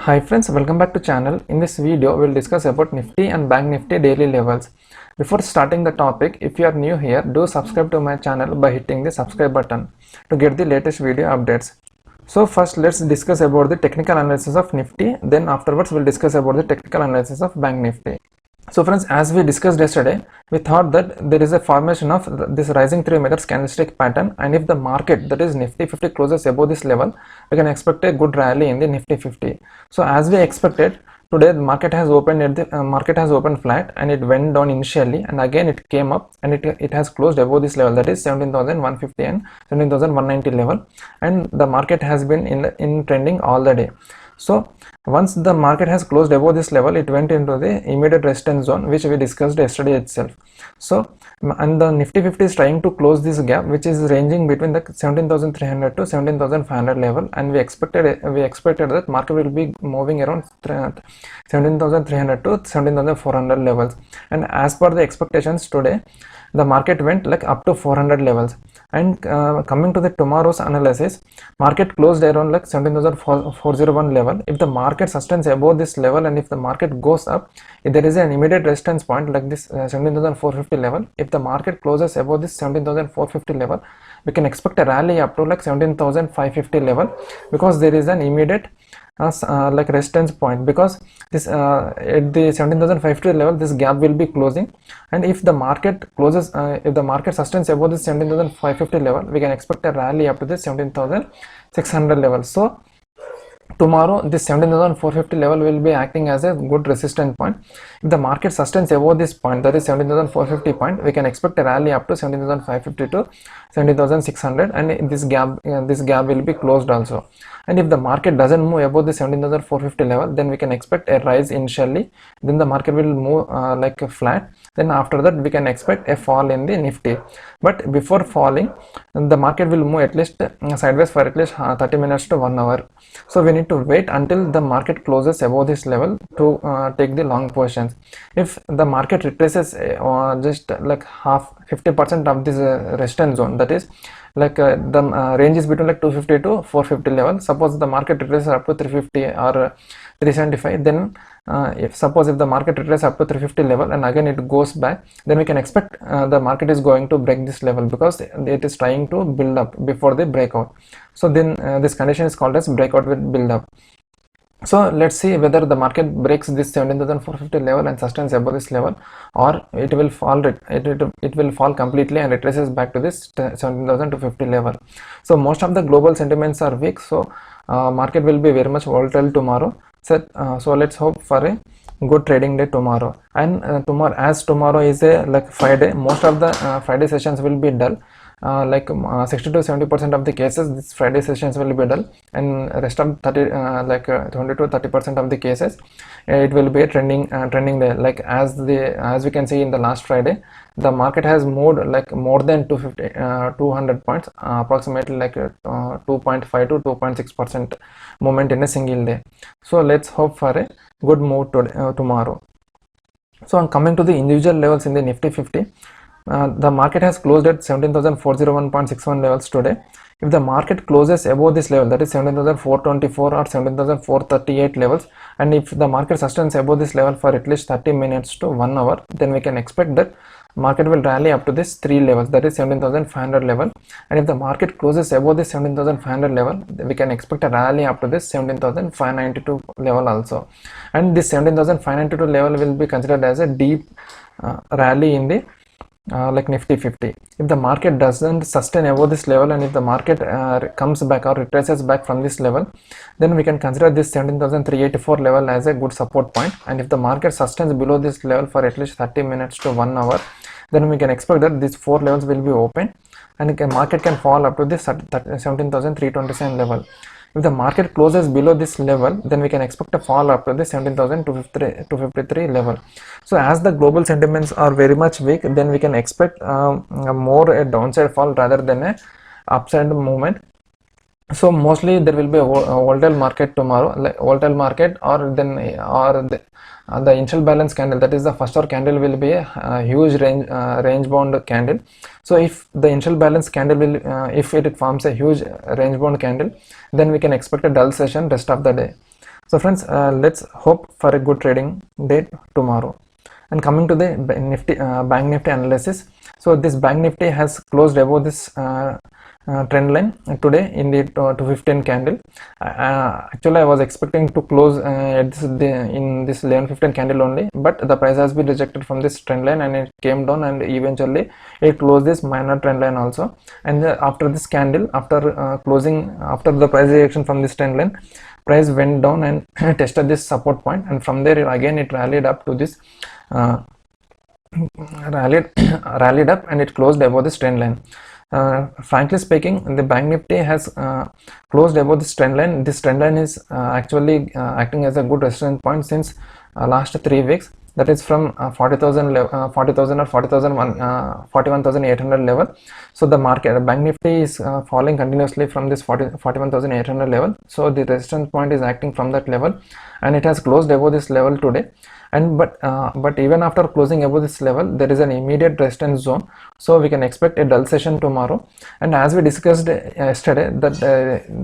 Hi friends, welcome back to channel. In this video, we'll discuss about Nifty and Bank Nifty daily levels. Before starting the topic, if you are new here, do subscribe to my channel by hitting the subscribe button to get the latest video updates. So first, let's discuss about the technical analysis of Nifty. Then afterwards, we'll discuss about the technical analysis of Bank Nifty. So friends, as we discussed yesterday, we thought that there is a formation of this rising 3 minutes candlestick pattern, and if the market, that is Nifty 50, closes above this level, we can expect a good rally in the Nifty 50. So as we expected, today the market has opened at the market has opened flat and it went down initially, and again it came up and it has closed above this level, that is 17,150 and 17,190 level, and the market has been in trending all the day. So once the market has closed above this level, it went into the immediate resistance zone, which we discussed yesterday itself. So and the Nifty 50 is trying to close this gap, which is ranging between the 17,300 to 17,500 level, and we expected that market will be moving around 17,300 to 17,400 levels. And as per the expectations today, the market went like up to 400 levels. And coming to the tomorrow's analysis, market closed around like 17,401 level. If the market sustains above this level and if the market goes up, if there is an immediate resistance point like this 17,450 level, if the market closes above this 17,450 level, we can expect a rally up to like 17,550 level, because there is an immediate like resistance point, because this at the 17,550 level this gap will be closing, and if the market closes if the market sustains above this 17,550 level, we can expect a rally up to this 17,600 level. So tomorrow this 17,450 level will be acting as a good resistance point. If the market sustains above this point, that is 17,450 point, we can expect a rally up to 17,550 to 17,600, and this gap will be closed also. And if the market doesn't move above the 17,450 level, then we can expect a rise initially, then the market will move like a flat, then after that we can expect a fall in the Nifty. But before falling, the market will move at least sideways for at least 30 minutes to 1 hour. So we need to wait until the market closes above this level to take the long positions. If the market retraces just like 50% of this resistance zone, that is like the range is between like 250 to 450 level. Suppose the market retraces up to 350 or 375, then if the market retraces up to 350 level and again it goes back, then we can expect the market is going to break this level, because it is trying to build up before the breakout. So then this condition is called as breakout with build up. So let's see whether the market breaks this 17,450 level and sustains above this level, or it will fall it will fall completely and retraces back to this 17,250 level. So most of the global sentiments are weak, so market will be very much volatile tomorrow. So let's hope for a good trading day tomorrow. And tomorrow is a like Friday, most of the Friday sessions will be dull. 60 to 70% of the cases this Friday sessions will be dull, and rest of 20 to 30% of the cases it will be a trending day. Like as we can see in the last Friday, the market has moved like more than 200 points, approximately like 2.5 to 2.6% movement in a single day. So let's hope for a good move tomorrow. So I'm coming to the individual levels in the Nifty 50. The market has closed at 17,401.61 levels today. If the market closes above this level, that is 17,424 or 17,438 levels, and if the market sustains above this level for at least 30 minutes to 1 hour, then we can expect that market will rally up to this 3 levels, that is 17,500 level. And if the market closes above this 17,500 level, we can expect a rally up to this 17,592 level also. And this 17,592 level will be considered as a deep rally in the like Nifty 50. If the market doesn't sustain above this level, and if the market comes back or retraces back from this level, then we can consider this 17,384 level as a good support point. And if the market sustains below this level for at least 30 minutes to 1 hour, then we can expect that these 4 levels will be open, and the market can fall up to this 17,327 level. If the market closes below this level, then we can expect a fall up to the 17,253 level. So as the global sentiments are very much weak, then we can expect more a downside fall rather than a upside movement. So mostly there will be a volatile market tomorrow, like volatile market, or the initial balance candle, that is the first hour candle, will be a huge range bound candle. So if the initial balance candle will if it forms a huge range bound candle, then we can expect a dull session rest of the day. So friends, let's hope for a good trading day tomorrow. And coming to the bank nifty analysis, so this bank nifty has closed above this trend line today in the 215 candle. Actually I was expecting to close in this 1115 candle only, but the price has been rejected from this trend line and it came down, and eventually it closed this minor trend line also. And after this candle, after closing, after the price reaction from this trend line, price went down and tested this support point, and from there it rallied up to this rallied up, and it closed above this trend line. Frankly speaking, the bank nifty has closed above this trend line. This trend line is actually acting as a good resistance point since last 3 weeks, that is from 40,000 or 41,800 level. So the bank nifty is falling continuously from this 41,800 level. So the resistance point is acting from that level, and it has closed above this level today. And but even after closing above this level, there is an immediate resistance zone, so we can expect a dull session tomorrow. And as we discussed yesterday, that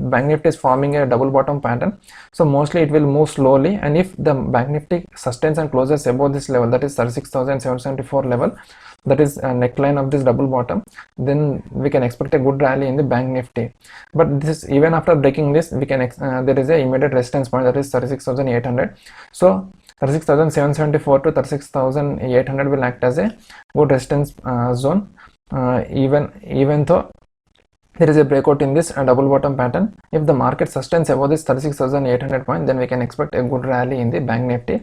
bank nifty is forming a double bottom pattern, so mostly it will move slowly, and if the bank nifty sustains and closes above this level, that is 36,774 level, that is a neckline of this double bottom, then we can expect a good rally in the bank nifty. But this, even after breaking this, we can there is a immediate resistance point, that is 36,800. so 36,774 to 36,800 will act as a good resistance zone, even though there is a breakout in this double bottom pattern. If the market sustains above this 36,800 point, then we can expect a good rally in the bank nifty.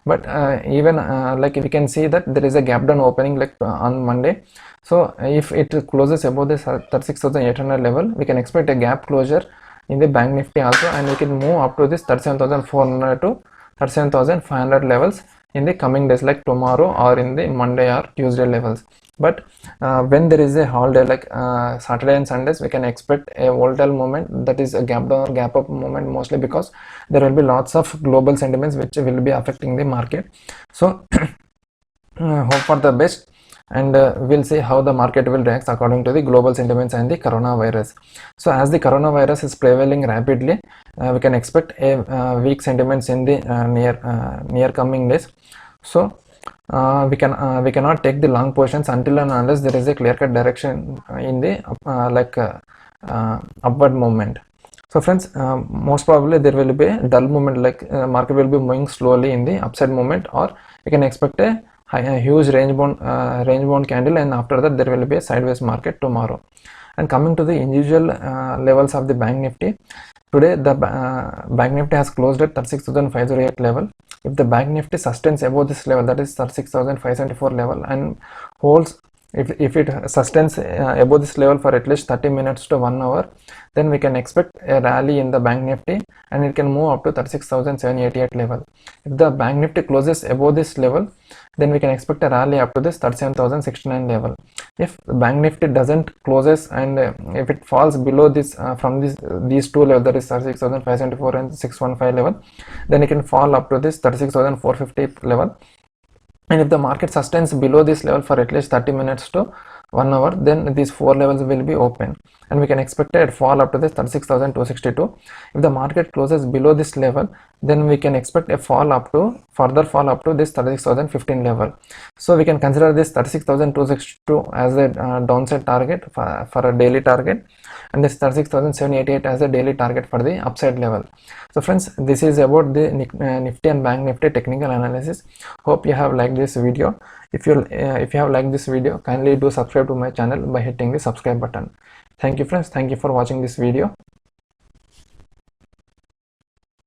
But even like we can see that there is a gap down opening like on Monday. So if it closes above this 36,800 level, we can expect a gap closure in the bank nifty also, and we can move up to this 37,400 to 37,500 levels in the coming days, like tomorrow or in the Monday or Tuesday levels. But when there is a holiday like Saturday and Sundays, we can expect a volatile movement, that is a gap down or gap up movement, mostly because there will be lots of global sentiments which will be affecting the market. So hope for the best, and we'll see how the market will react according to the global sentiments and the coronavirus. So as the coronavirus is prevailing rapidly, we can expect a weak sentiments in the near coming days. So we cannot take the long positions until and unless there is a clear-cut direction in the upward movement. So friends, most probably there will be a dull movement, like market will be moving slowly in the upside movement, or we can expect a huge range bound candle, and after that there will be a sideways market tomorrow. And coming to the individual levels of the bank nifty, today the bank nifty has closed at 36,508 level. If the bank nifty sustains above this level, that is 36,574 level, and holds, if it sustains above this level for at least 30 minutes to 1 hour, then we can expect a rally in the bank nifty, and it can move up to 36,788 level. If the bank nifty closes above this level, then we can expect a rally up to this 37,069 level. If the bank nifty doesn't closes, and if it falls below this from these two levels, that is 36,574 and 615 level, then it can fall up to this 36,450 level. And if the market sustains below this level for at least 30 minutes to 1 hour, then these 4 levels will be open, and we can expect a fall up to this 36,262. If the market closes below this level, then we can expect a further fall up to this 36,015 level. So we can consider this 36,262 as a downside target for a daily target, and this 36,788 as a daily target for the upside level. So friends, this is about the nifty and bank nifty technical analysis. Hope you have liked this video. If you have liked this video, kindly do subscribe to my channel by hitting the subscribe button. Thank you friends, thank you for watching this video.